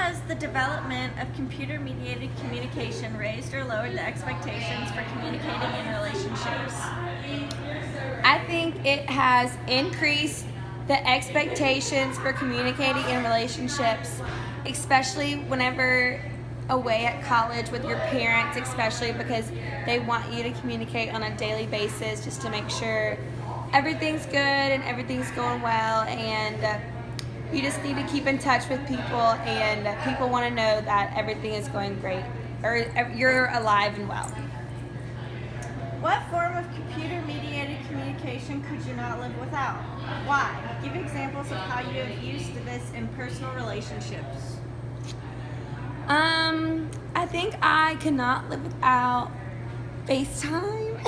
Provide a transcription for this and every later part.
has the development of computer-mediated communication raised or lowered the expectations for communicating in relationships? I think it has increased the expectations for communicating in relationships, especially whenever away at college with your parents, especially because they want you to communicate on a daily basis just to make sure everything's good and everything's going well, and you just need to keep in touch with people, and people want to know that everything is going great or you're alive and well. What form of computer-mediated communication could you not live without? Why? Give examples of how you have used this in personal relationships. I think I cannot live without FaceTime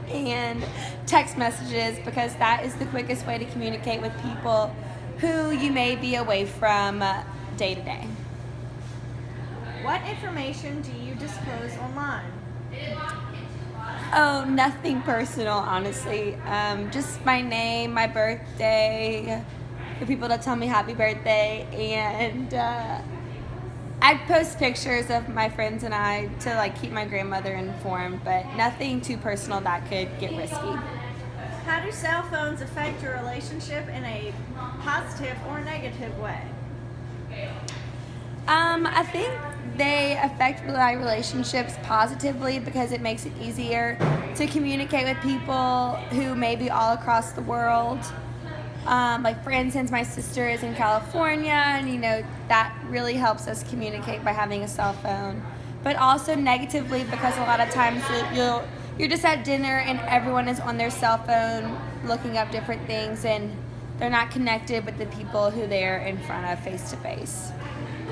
and text messages, because that is the quickest way to communicate with people who you may be away from day to day. What information do you disclose online? Oh, nothing personal, honestly. Just my name, my birthday, for people to tell me happy birthday, and I post pictures of my friends and I to keep my grandmother informed, but nothing too personal that could get risky. How do cell phones affect your relationship in a positive or negative way? I think they affect my relationships positively because it makes it easier to communicate with people who may be all across the world. For instance, my sister is in California, and that really helps us communicate by having a cell phone. But also negatively, because a lot of times you're just at dinner and everyone is on their cell phone looking up different things, and they're not connected with the people who they're in front of face to face.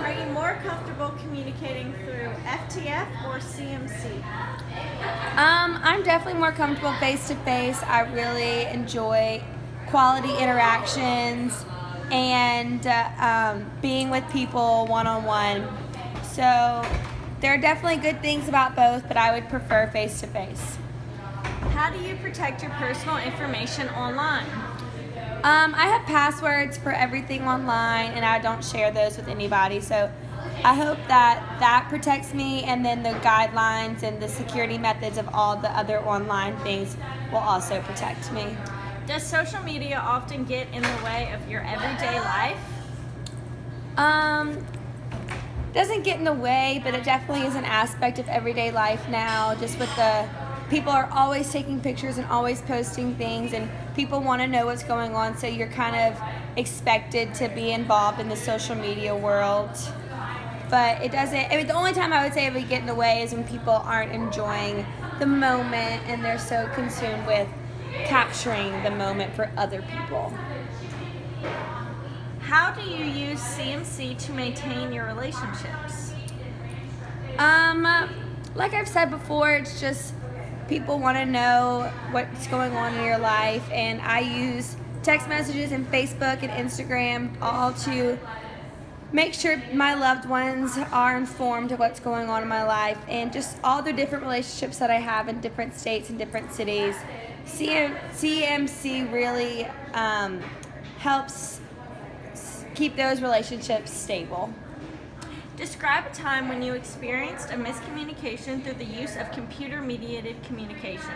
Are you more comfortable communicating through FTF or CMC? I'm definitely more comfortable face to face. I really enjoy quality interactions and being with people one-on-one. So there are definitely good things about both, but I would prefer face to face. How do you protect your personal information online? I have passwords for everything online, and I don't share those with anybody. So I hope that protects me, and then the guidelines and the security methods of all the other online things will also protect me. Does social media often get in the way of your everyday life? Doesn't get in the way, but it definitely is an aspect of everyday life now, just with the people are always taking pictures and always posting things, and people want to know what's going on, so you're kind of expected to be involved in the social media world. But it doesn't, the only time I would say it would get in the way is when people aren't enjoying the moment and they're so consumed with capturing the moment for other people. How do you use CMC to maintain your relationships? Like I've said before, it's just people want to know what's going on in your life, and I use text messages and Facebook and Instagram all to make sure my loved ones are informed of what's going on in my life, and just all the different relationships that I have in different states and different cities. CMC really helps keep those relationships stable. Describe a time when you experienced a miscommunication through the use of computer-mediated communication.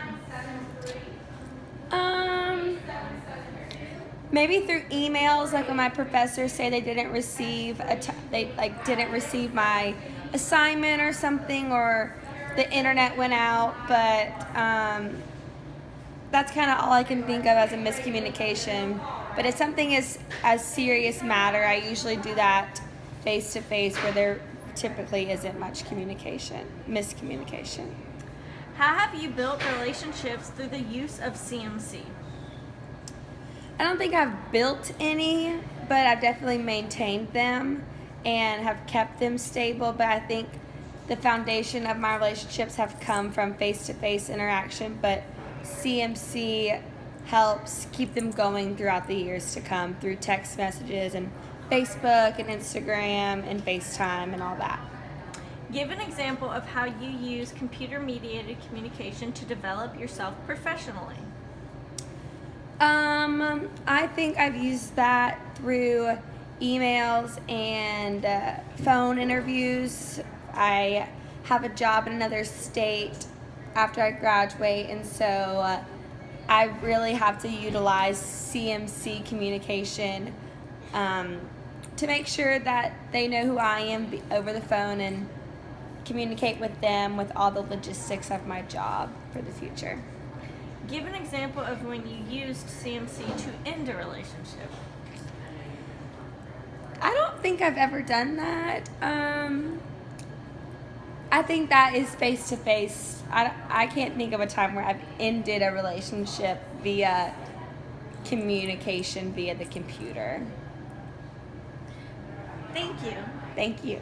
Maybe through emails, like when my professors say they didn't receive didn't receive my assignment or something, or the internet went out. But that's kind of all I can think of as a miscommunication. But if something is a serious matter, I usually do that face to face, where there typically isn't much miscommunication. How have you built relationships through the use of CMC? I don't think I've built any, but I've definitely maintained them and have kept them stable. But I think the foundation of my relationships have come from face-to-face interaction, but CMC helps keep them going throughout the years to come through text messages and Facebook and Instagram and FaceTime and all that. Give an example of how you use computer-mediated communication to develop yourself professionally. I think I've used that through emails and phone interviews. I have a job in another state after I graduate, and so I really have to utilize CMC communication to make sure that they know who I am over the phone and communicate with them with all the logistics of my job for the future. Give an example of when you used CMC to end a relationship. I don't think I've ever done that. I think that is face to face. I can't think of a time where I've ended a relationship via communication via the computer. Thank you. Thank you.